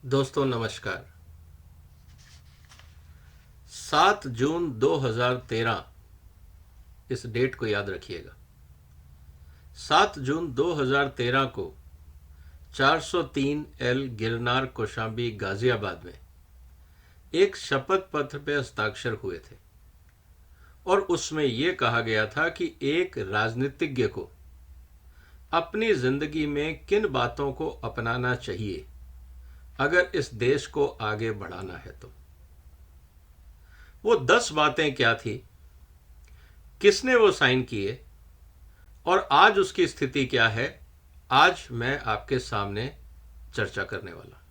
दोस्तों नमस्कार। 7 जून 2013, इस डेट को याद रखिएगा। 7 जून 2013 को 403 एल गिरनार कौशाम्बी गाजियाबाद में एक शपथ पत्र पे हस्ताक्षर हुए थे और उसमें यह कहा गया था कि एक राजनीतिज्ञ को अपनी जिंदगी में किन बातों को अपनाना चाहिए अगर इस देश को आगे बढ़ाना है। तो वो 10 बातें क्या थी, किसने वो साइन किए और आज उसकी स्थिति क्या है, आज मैं आपके सामने चर्चा करने वाला।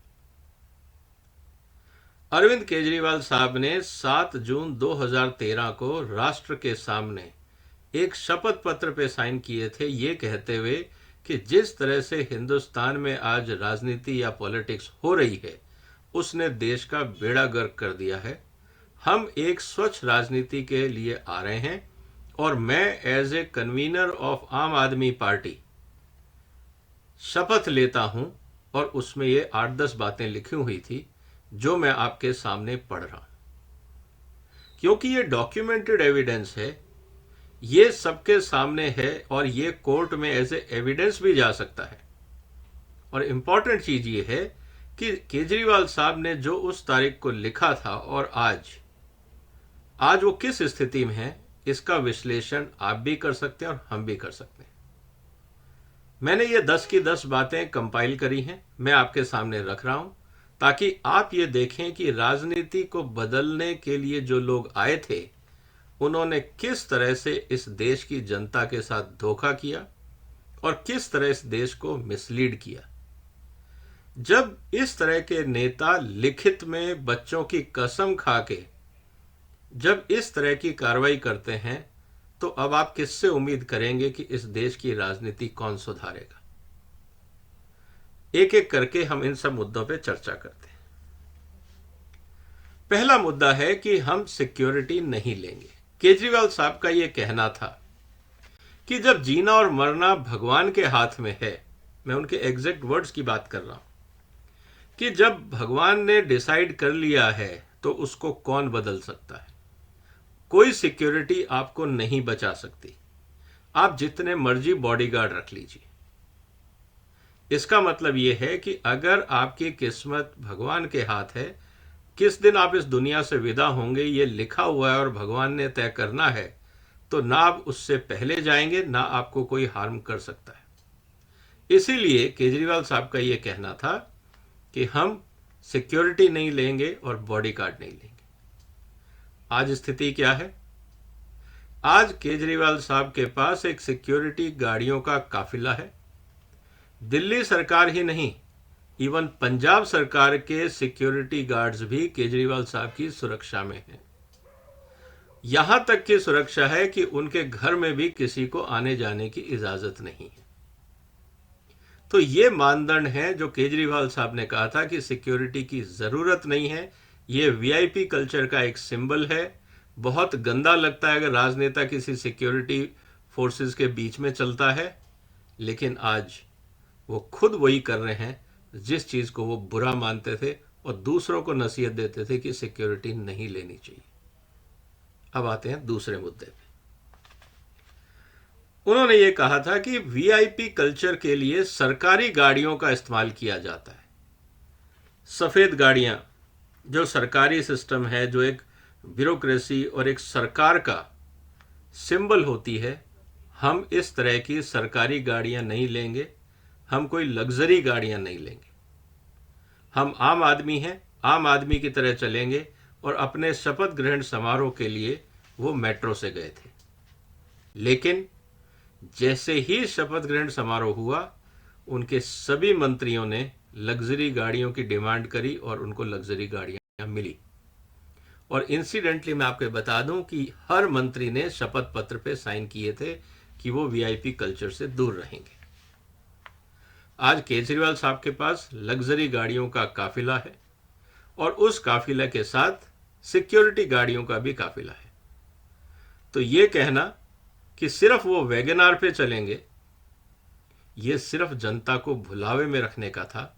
अरविंद केजरीवाल साहब ने 7 जून 2013 को राष्ट्र के सामने एक शपथ पत्र पे साइन किए थे, ये कहते हुए कि जिस तरह से हिंदुस्तान में आज राजनीति या पॉलिटिक्स हो रही है उसने देश का बेड़ा गर्क कर दिया है। हम एक स्वच्छ राजनीति के लिए आ रहे हैं और मैं एज ए कन्वीनर ऑफ आम आदमी पार्टी शपथ लेता हूं। और उसमें ये 8-10 बातें लिखी हुई थी जो मैं आपके सामने पढ़ रहा हूं, क्योंकि ये डॉक्यूमेंटेड एविडेंस है, ये सबके सामने है और ये कोर्ट में एज ए एविडेंस भी जा सकता है। और इंपॉर्टेंट चीज ये है कि केजरीवाल साहब ने जो उस तारीख को लिखा था और आज वो किस स्थिति में है, इसका विश्लेषण आप भी कर सकते हैं और हम भी कर सकते हैं। मैंने ये 10 की 10 बातें कंपाइल करी हैं, मैं आपके सामने रख रहा हूं ताकि आप ये देखें कि राजनीति को बदलने के लिए जो लोग आए थे उन्होंने किस तरह से इस देश की जनता के साथ धोखा किया और किस तरह इस देश को मिसलीड किया। जब इस तरह के नेता लिखित में बच्चों की कसम खा के जब इस तरह की कार्रवाई करते हैं तो अब आप किससे उम्मीद करेंगे कि इस देश की राजनीति कौन सुधारेगा। एक एक करके हम इन सब मुद्दों पे चर्चा करते हैं। पहला मुद्दा है कि हम सिक्योरिटी नहीं लेंगे। केजरीवाल साहब का यह कहना था कि जब जीना और मरना भगवान के हाथ में है, मैं उनके एग्जैक्ट वर्ड्स की बात कर रहा हूं, कि जब भगवान ने डिसाइड कर लिया है तो उसको कौन बदल सकता है। कोई सिक्योरिटी आपको नहीं बचा सकती, आप जितने मर्जी बॉडीगार्ड रख लीजिए। इसका मतलब यह है कि अगर आपकी किस्मत भगवान के हाथ है, किस दिन आप इस दुनिया से विदा होंगे ये लिखा हुआ है और भगवान ने तय करना है, तो ना आप उससे पहले जाएंगे ना आपको कोई हार्म कर सकता है। इसीलिए केजरीवाल साहब का यह कहना था कि हम सिक्योरिटी नहीं लेंगे और बॉडीगार्ड नहीं लेंगे। आज स्थिति क्या है? आज केजरीवाल साहब के पास एक सिक्योरिटी गाड़ियों का काफिला है। दिल्ली सरकार ही नहीं, इवन पंजाब सरकार के सिक्योरिटी गार्ड्स भी केजरीवाल साहब की सुरक्षा में हैं। यहां तक की सुरक्षा है कि उनके घर में भी किसी को आने जाने की इजाजत नहीं है। तो ये मानदंड है जो केजरीवाल साहब ने कहा था कि सिक्योरिटी की जरूरत नहीं है। ये वीआईपी कल्चर का एक सिंबल है। बहुत गंदा लगता है अगर राजनेता किसी सिक्योरिटी फोर्सेस के बीच में चलता है, लेकिन आज वो खुद वही कर रहे हैं जिस चीज को वो बुरा मानते थे और दूसरों को नसीहत देते थे कि सिक्योरिटी नहीं लेनी चाहिए। अब आते हैं दूसरे मुद्दे पे। उन्होंने ये कहा था कि वीआईपी कल्चर के लिए सरकारी गाड़ियों का इस्तेमाल किया जाता है। सफेद गाड़ियां जो सरकारी सिस्टम है, जो एक ब्यूरोक्रेसी और एक सरकार का सिंबल होती है, हम इस तरह की सरकारी गाड़ियां नहीं लेंगे, हम कोई लग्जरी गाड़ियां नहीं लेंगे। हम आम आदमी हैं, आम आदमी की तरह चलेंगे। और अपने शपथ ग्रहण समारोह के लिए वो मेट्रो से गए थे, लेकिन जैसे ही शपथ ग्रहण समारोह हुआ उनके सभी मंत्रियों ने लग्जरी गाड़ियों की डिमांड करी और उनको लग्जरी गाड़ियां मिली। और इंसिडेंटली मैं आपको बता दूं कि हर मंत्री ने शपथ पत्र पे साइन किए थे कि वो वीआईपी कल्चर से दूर रहेंगे। आज केजरीवाल साहब के पास लग्जरी गाड़ियों का काफिला है और उस काफिला के साथ सिक्योरिटी गाड़ियों का भी काफिला है। तो ये कहना कि सिर्फ वो वैगनार पे चलेंगे, ये सिर्फ जनता को भुलावे में रखने का था।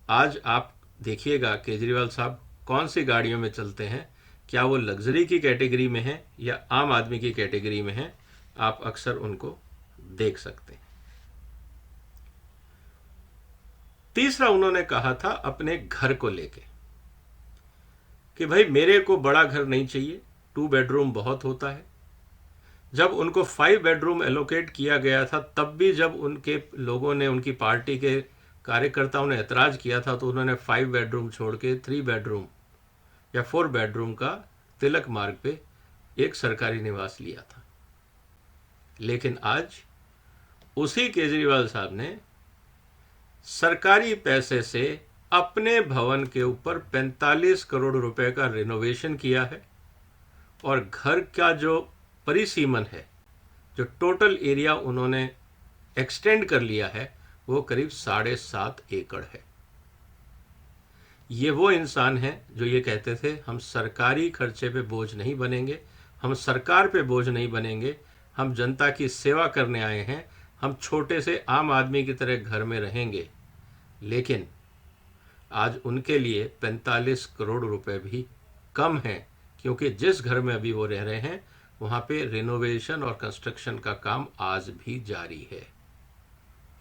आज आप देखिएगा केजरीवाल साहब कौन सी गाड़ियों में चलते हैं, क्या वो लग्जरी की कैटेगरी में हैं या आम आदमी की कैटेगरी में हैं, आप अक्सर उनको देख सकते हैं। तीसरा उन्होंने कहा था अपने घर को लेके कि भाई मेरे को बड़ा घर नहीं चाहिए, 2 बेडरूम बहुत होता है। जब उनको 5 बेडरूम एलोकेट किया गया था तब भी जब उनके लोगों ने, उनकी पार्टी के कार्यकर्ताओं ने ऐतराज किया था तो उन्होंने 5 बेडरूम छोड़ के 3 बेडरूम या 4 बेडरूम का तिलक मार्ग पे एक सरकारी निवास लिया था। लेकिन आज उसी केजरीवाल साहब ने सरकारी पैसे से अपने भवन के ऊपर 45 करोड़ रुपए का रिनोवेशन किया है और घर का जो परिसीमन है, जो टोटल एरिया उन्होंने एक्सटेंड कर लिया है, वो करीब 7.5 एकड़ है। ये वो इंसान हैं जो ये कहते थे हम सरकारी खर्चे पे बोझ नहीं बनेंगे, हम सरकार पे बोझ नहीं बनेंगे, हम जनता की सेवा करने आए हैं, हम छोटे से आम आदमी की तरह घर में रहेंगे। लेकिन आज उनके लिए 45 करोड़ रुपए भी कम हैं, क्योंकि जिस घर में अभी वो रह रहे हैं वहाँ पे रिनोवेशन और कंस्ट्रक्शन का काम आज भी जारी है।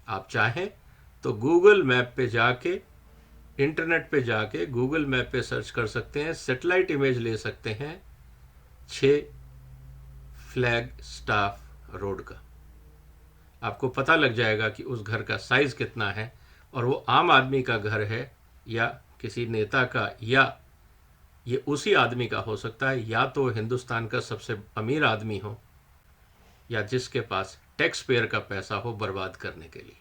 आप चाहें तो गूगल मैप पे जाके, इंटरनेट पे जाके गूगल मैप पे सर्च कर सकते हैं, सैटेलाइट इमेज ले सकते हैं 6 फ्लैग स्टाफ रोड का। आपको पता लग जाएगा कि उस घर का साइज कितना है और वो आम आदमी का घर है या किसी नेता का, या ये उसी आदमी का हो सकता है, या तो हिंदुस्तान का सबसे अमीर आदमी हो या जिसके पास टैक्स पेयर का पैसा हो बर्बाद करने के लिए।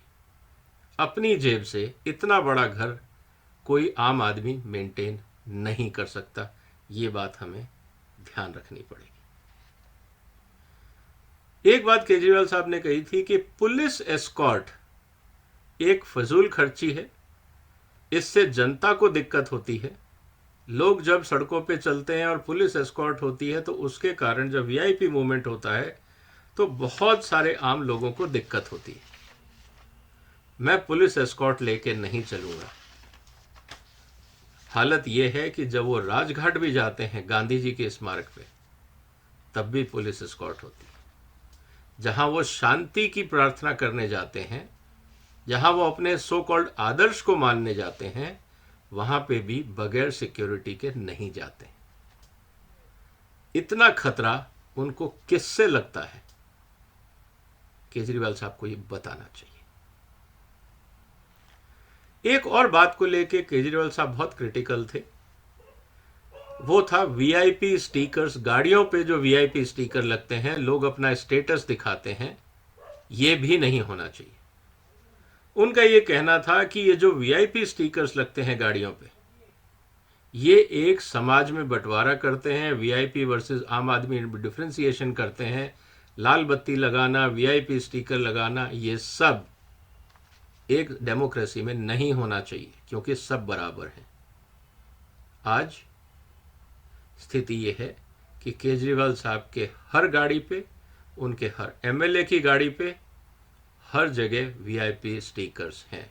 अपनी जेब से इतना बड़ा घर कोई आम आदमी मेंटेन नहीं कर सकता। ये बात हमें ध्यान रखनी पड़ेगी। एक बात केजरीवाल साहब ने कही थी कि पुलिस एस्कॉर्ट एक फजूल खर्ची है, इससे जनता को दिक्कत होती है। लोग जब सड़कों पे चलते हैं और पुलिस एस्कॉर्ट होती है तो उसके कारण जब वीआईपी मूवमेंट होता है तो बहुत सारे आम लोगों को दिक्कत होती है। मैं पुलिस एस्कॉर्ट लेके नहीं चलूंगा। हालत यह है कि जब वो राजघाट भी जाते हैं गांधी जी के स्मारक पे, तब भी पुलिस एस्कॉर्ट होती है। जहां वो शांति की प्रार्थना करने जाते हैं, जहां वो अपने सो कॉल्ड आदर्श को मानने जाते हैं, वहां पे भी बगैर सिक्योरिटी के नहीं जाते। इतना खतरा उनको किससे लगता है, केजरीवाल साहब को ये बताना चाहिए। एक और बात को लेके केजरीवाल साहब बहुत क्रिटिकल थे, वो था वीआईपी स्टिकर्स। गाड़ियों पे जो वीआईपी स्टिकर लगते हैं, लोग अपना स्टेटस दिखाते हैं, ये भी नहीं होना चाहिए। उनका ये कहना था कि ये जो वीआईपी स्टिकर्स लगते हैं गाड़ियों पे, ये एक समाज में बंटवारा करते हैं, वीआईपी वर्सेस आम आदमी डिफ्रेंसिएशन करते हैं। लाल बत्ती लगाना, वीआईपी स्टिकर लगाना, ये सब एक डेमोक्रेसी में नहीं होना चाहिए, क्योंकि सब बराबर हैं। आज स्थिति ये है कि केजरीवाल साहब के हर गाड़ी पे, उनके हर एमएलए की गाड़ी पे, हर जगह वीआईपी स्टिकर्स हैं।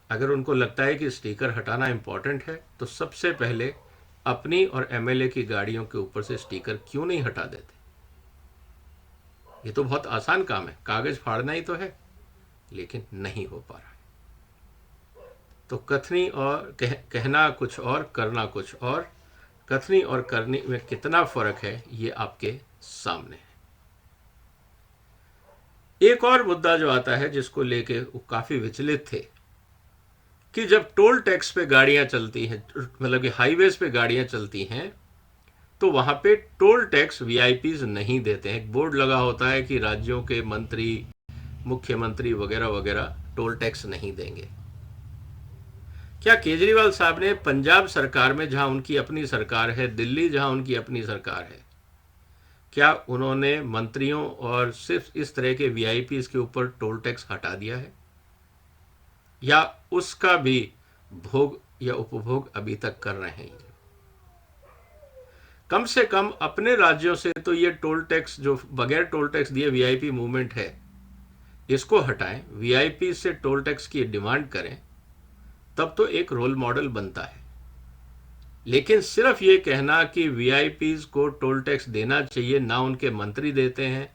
अगर उनको लगता है कि स्टिकर हटाना इंपॉर्टेंट है तो सबसे पहले अपनी और एमएलए की गाड़ियों के ऊपर से स्टिकर क्यों नहीं हटा देते। ये तो बहुत आसान काम है, कागज फाड़ना ही तो है, लेकिन नहीं हो पा रहा है। तो कथनी और कहना कुछ और, करना कुछ और। कथनी और करनी में कितना फर्क है ये आपके सामने है। एक और मुद्दा जो आता है जिसको लेके वो काफी विचलित थे कि जब टोल टैक्स पे गाड़ियां चलती हैं, मतलब कि हाईवेज पे गाड़ियां चलती हैं, तो वहां पे टोल टैक्स वीआईपीज नहीं देते हैं। एक बोर्ड लगा होता है कि राज्यों के मंत्री, मुख्यमंत्री वगैरह वगैरह टोल टैक्स नहीं देंगे। क्या केजरीवाल साहब ने पंजाब सरकार में, जहां उनकी अपनी सरकार है, दिल्ली जहां उनकी अपनी सरकार है, क्या उन्होंने मंत्रियों और सिर्फ इस तरह के वीआईपीज के ऊपर टोल टैक्स हटा दिया है, या उसका भी भोग या उपभोग अभी तक कर रहे हैं? कम से कम अपने राज्यों से तो ये टोल टैक्स, जो बगैर टोल टैक्स दिए वीआईपी मूवमेंट है, इसको हटाएं, वीआईपी से टोल टैक्स की डिमांड करें, तब तो एक रोल मॉडल बनता है। लेकिन सिर्फ ये कहना कि वीआईपीज को टोल टैक्स देना चाहिए, ना उनके मंत्री देते हैं,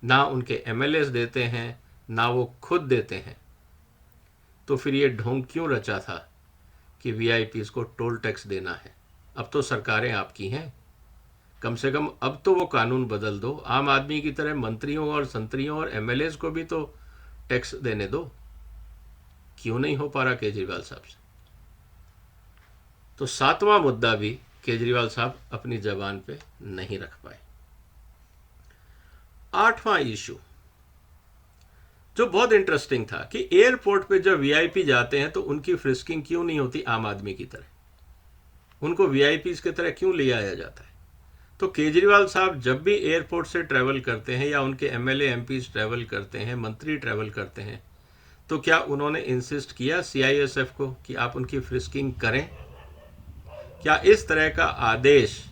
ना उनके एमएलएस देते हैं, ना वो खुद देते हैं, तो फिर ये ढोंग क्यों रचा था कि वीआईपीज को टोल टैक्स देना है? अब तो सरकारें आपकी हैं, कम से कम अब तो वो कानून बदल दो। आम आदमी की तरह मंत्रियों और संतरियों और एमएलएस को भी तो टैक्स देने दो। क्यों नहीं हो पा रहा केजरीवाल साहब से? तो 7वां मुद्दा भी केजरीवाल साहब अपनी जबान पे नहीं रख पाए। 8वां इशू जो बहुत इंटरेस्टिंग था कि एयरपोर्ट पे जब वीआईपी जाते हैं तो उनकी फ्रिस्किंग क्यों नहीं होती आम आदमी की तरह? उनको वीआईपीज की तरह क्यों ले आया जाता है? तो केजरीवाल साहब जब भी एयरपोर्ट से ट्रैवल करते हैं या उनके एमएलए एमपीज ट्रैवल करते हैं, मंत्री ट्रैवल करते हैं, तो क्या उन्होंने इंसिस्ट किया सीआईएसएफ को कि आप उनकी फ्रिस्किंग करें? क्या इस तरह का आदेश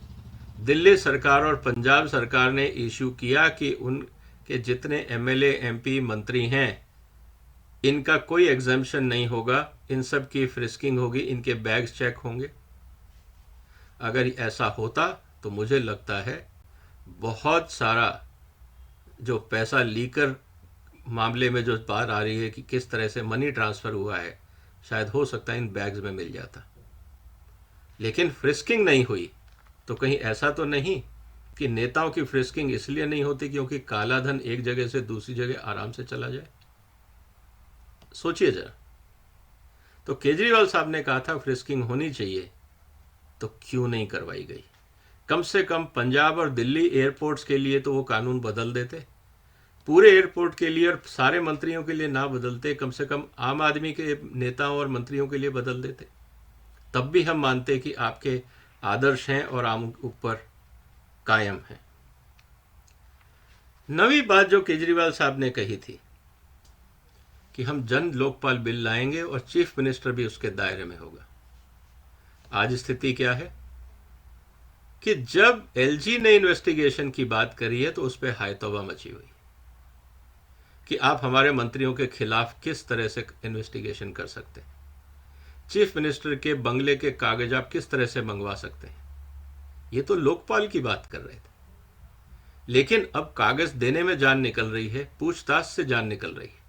दिल्ली सरकार और पंजाब सरकार ने इशू किया कि उनके जितने एमएलए एमपी मंत्री हैं इनका कोई एग्जम्पशन नहीं होगा, इन सब की फ्रिस्किंग होगी, इनके बैग्स चेक होंगे? अगर ऐसा होता तो मुझे लगता है बहुत सारा जो पैसा लीकर मामले में जो बात आ रही है कि किस तरह से मनी ट्रांसफ़र हुआ है, शायद हो सकता है इन बैग्स में मिल जाता। लेकिन फ्रिस्किंग नहीं हुई तो कहीं ऐसा तो नहीं कि नेताओं की फ्रिस्किंग इसलिए नहीं होती क्योंकि काला धन एक जगह से दूसरी जगह आराम से चला जाए? सोचिए जरा। तो केजरीवाल साहब ने कहा था फ्रिस्किंग होनी चाहिए, तो क्यों नहीं करवाई गई? कम से कम पंजाब और दिल्ली एयरपोर्ट्स के लिए तो वो कानून बदल देते। पूरे एयरपोर्ट के लिए और सारे मंत्रियों के लिए ना बदलते, कम से कम आम आदमी के नेताओं और मंत्रियों के लिए बदल देते। तब भी हम मानते कि आपके आदर्श हैं और आम ऊपर कायम हैं। नवी बात जो केजरीवाल साहब ने कही थी कि हम जन लोकपाल बिल लाएंगे और चीफ मिनिस्टर भी उसके दायरे में होगा। आज स्थिति क्या है कि जब एलजी ने इन्वेस्टिगेशन की बात करी है तो उस पर हाय तौबा मची हुई कि आप हमारे मंत्रियों के खिलाफ किस तरह से इन्वेस्टिगेशन कर सकते हैं, चीफ मिनिस्टर के बंगले के कागज आप किस तरह से मंगवा सकते हैं। ये तो लोकपाल की बात कर रहे थे, लेकिन अब कागज देने में जान निकल रही है, पूछताछ से जान निकल रही है।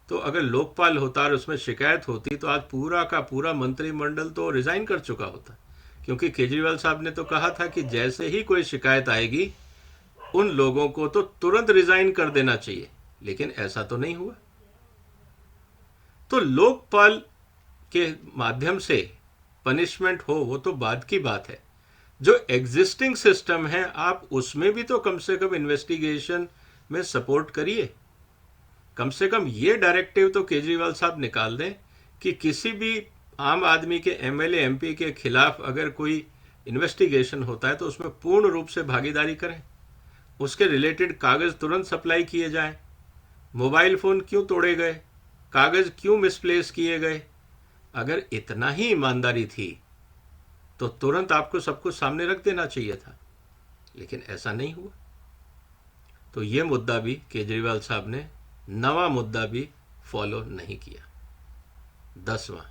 तो अगर लोकपाल होता और उसमें शिकायत होती तो आज पूरा का पूरा मंत्रिमंडल तो रिजाइन कर चुका होता, क्योंकि केजरीवाल साहब ने तो कहा था कि जैसे ही कोई शिकायत आएगी उन लोगों को तो तुरंत रिजाइन कर देना चाहिए। लेकिन ऐसा तो नहीं हुआ। तो लोकपाल के माध्यम से पनिशमेंट हो वो तो बाद की बात है। जो एग्जिस्टिंग सिस्टम है आप उसमें भी तो कम से कम इन्वेस्टिगेशन में सपोर्ट करिए। कम से कम ये डायरेक्टिव तो केजरीवाल साहब निकाल दें कि किसी भी आम आदमी के एमएलए एमपी के खिलाफ अगर कोई इन्वेस्टिगेशन होता है तो उसमें पूर्ण रूप से भागीदारी करें, उसके रिलेटेड कागज तुरंत सप्लाई किए जाएं। मोबाइल फोन क्यों तोड़े गए, कागज क्यों मिसप्लेस किए गए? अगर इतना ही ईमानदारी थी तो तुरंत आपको सब कुछ सामने रख देना चाहिए था, लेकिन ऐसा नहीं हुआ। तो ये मुद्दा भी केजरीवाल साहब ने, नवा मुद्दा भी फॉलो नहीं किया। 10वां,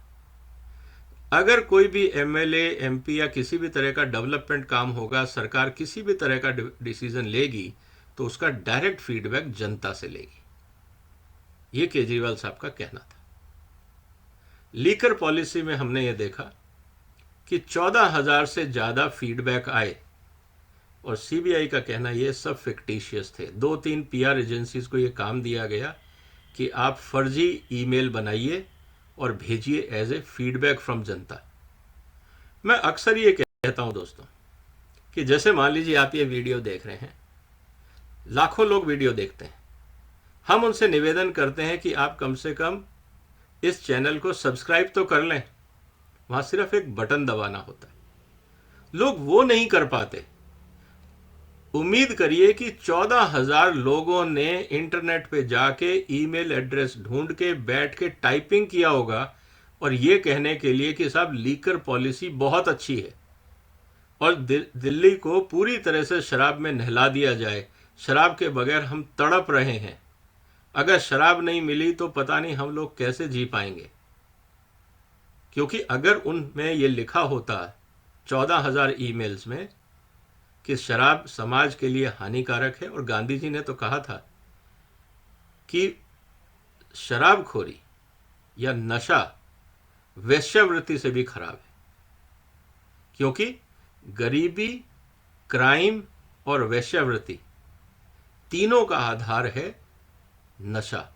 अगर कोई भी एमएलए एमपी या किसी भी तरह का डेवलपमेंट काम होगा, सरकार किसी भी तरह का डिसीजन लेगी तो उसका डायरेक्ट फीडबैक जनता से लेगी। ये केजरीवाल साहब का कहना था। लीकर पॉलिसी में हमने ये देखा कि 14,000 से ज़्यादा फीडबैक आए और सीबीआई का कहना ये सब फिक्टिशियस थे। 2-3 पीआर एजेंसीज को ये काम दिया गया कि आप फर्जी ईमेल बनाइए और भेजिए एज ए फीडबैक फ्रॉम जनता। मैं अक्सर ये कहता हूं दोस्तों कि जैसे मान लीजिए आप ये वीडियो देख रहे हैं, लाखों लोग वीडियो देखते हैं, हम उनसे निवेदन करते हैं कि आप कम से कम इस चैनल को सब्सक्राइब तो कर लें। वहां सिर्फ एक बटन दबाना होता है, लोग वो नहीं कर पाते। उम्मीद करिए कि 14,000 लोगों ने इंटरनेट पे जाके ईमेल एड्रेस ढूंढ के बैठ के टाइपिंग किया होगा और ये कहने के लिए कि साहब लीकर पॉलिसी बहुत अच्छी है और दिल्ली को पूरी तरह से शराब में नहला दिया जाए, शराब के बगैर हम तड़प रहे हैं, अगर शराब नहीं मिली तो पता नहीं हम लोग कैसे जी पाएंगे। क्योंकि अगर उनमें ये लिखा होता 14,000 ईमेल्स में कि शराब समाज के लिए हानिकारक है, और गांधी जी ने तो कहा था कि शराबखोरी या नशा वेश्यावृत्ति से भी खराब है, क्योंकि गरीबी, क्राइम और वेश्यावृत्ति तीनों का आधार है नशा।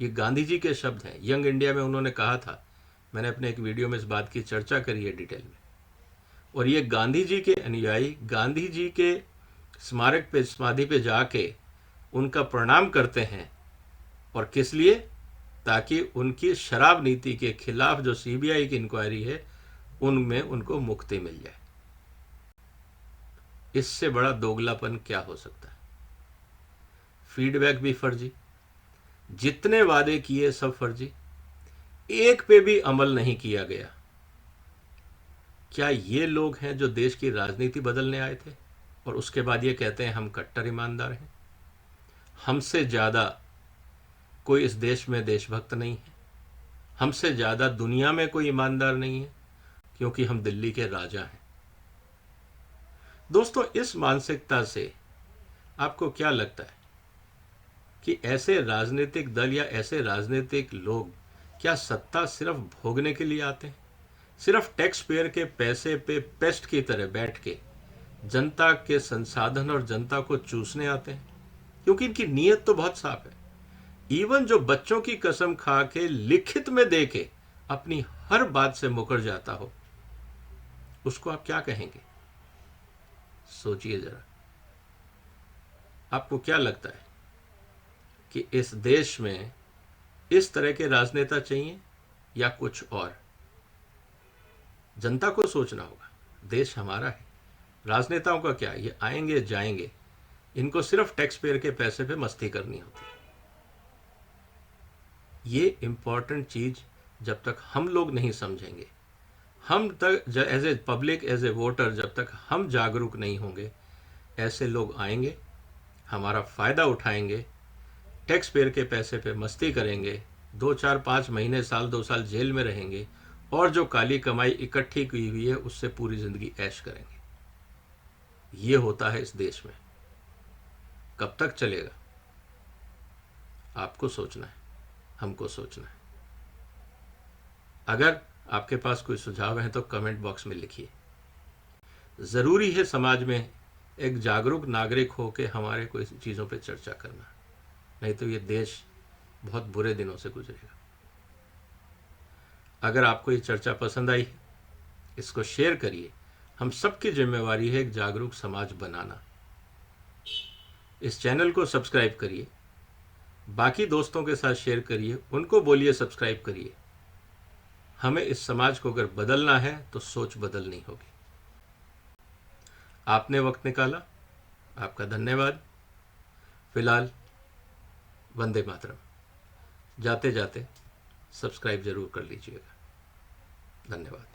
ये गांधी जी के शब्द हैं। यंग इंडिया में उन्होंने कहा था, मैंने अपने एक वीडियो में इस बात की चर्चा करी है डिटेल में। और ये गांधी जी के अनुयायी गांधी जी के स्मारक पे, समाधि पे जाके उनका प्रणाम करते हैं। और किस लिए? ताकि उनकी शराब नीति के खिलाफ जो सीबीआई की इंक्वायरी है उनमें उनको मुक्ति मिल जाए। इससे बड़ा दोगलापन क्या हो सकता है? फीडबैक भी फर्जी, जितने वादे किए सब फर्जी, एक पे भी अमल नहीं किया गया। क्या ये लोग हैं जो देश की राजनीति बदलने आए थे और उसके बाद ये कहते हैं हम कट्टर ईमानदार हैं? हमसे ज़्यादा कोई इस देश में देशभक्त नहीं है, हमसे ज़्यादा दुनिया में कोई ईमानदार नहीं है, क्योंकि हम दिल्ली के राजा हैं। दोस्तों, इस मानसिकता से आपको क्या लगता है कि ऐसे राजनीतिक दल या ऐसे राजनीतिक लोग क्या सत्ता सिर्फ भोगने के लिए आते हैं? सिर्फ टैक्स पेयर के पैसे पे पेस्ट की तरह बैठ के जनता के संसाधन और जनता को चूसने आते हैं? क्योंकि इनकी नीयत तो बहुत साफ है। इवन जो बच्चों की कसम खा के लिखित में दे के अपनी हर बात से मुकर जाता हो, उसको आप क्या कहेंगे? सोचिए जरा। आपको क्या लगता है कि इस देश में इस तरह के राजनेता चाहिए या कुछ और? जनता को सोचना होगा। देश हमारा है, राजनेताओं का क्या, ये आएंगे जाएंगे, इनको सिर्फ टैक्स पेयर के पैसे पे मस्ती करनी होती है। ये इंपॉर्टेंट चीज जब तक हम लोग नहीं समझेंगे, हम तक as a public, as a voter, जब तक हम जागरूक नहीं होंगे, ऐसे लोग आएंगे, हमारा फायदा उठाएंगे, टैक्स पेयर के पैसे पे मस्ती करेंगे, 2 4 5 महीने, साल 2 साल जेल में रहेंगे, और जो काली कमाई इकट्ठी की हुई है उससे पूरी जिंदगी ऐश करेंगे। ये होता है इस देश में। कब तक चलेगा? आपको सोचना है, हमको सोचना है। अगर आपके पास कोई सुझाव है तो कमेंट बॉक्स में लिखिए। जरूरी है समाज में एक जागरूक नागरिक हो के हमारे कोई चीज़ों पे चर्चा करना, नहीं तो ये देश बहुत बुरे दिनों से गुजरेगा। अगर आपको ये चर्चा पसंद आई, इसको शेयर करिए। हम सबकी जिम्मेवारी है एक जागरूक समाज बनाना। इस चैनल को सब्सक्राइब करिए, बाकी दोस्तों के साथ शेयर करिए, उनको बोलिए सब्सक्राइब करिए। हमें इस समाज को अगर बदलना है तो सोच बदलनी होगी। आपने वक्त निकाला, आपका धन्यवाद। फिलहाल वंदे मातरम। जाते जाते सब्सक्राइब जरूर कर लीजिएगा। धन्यवाद।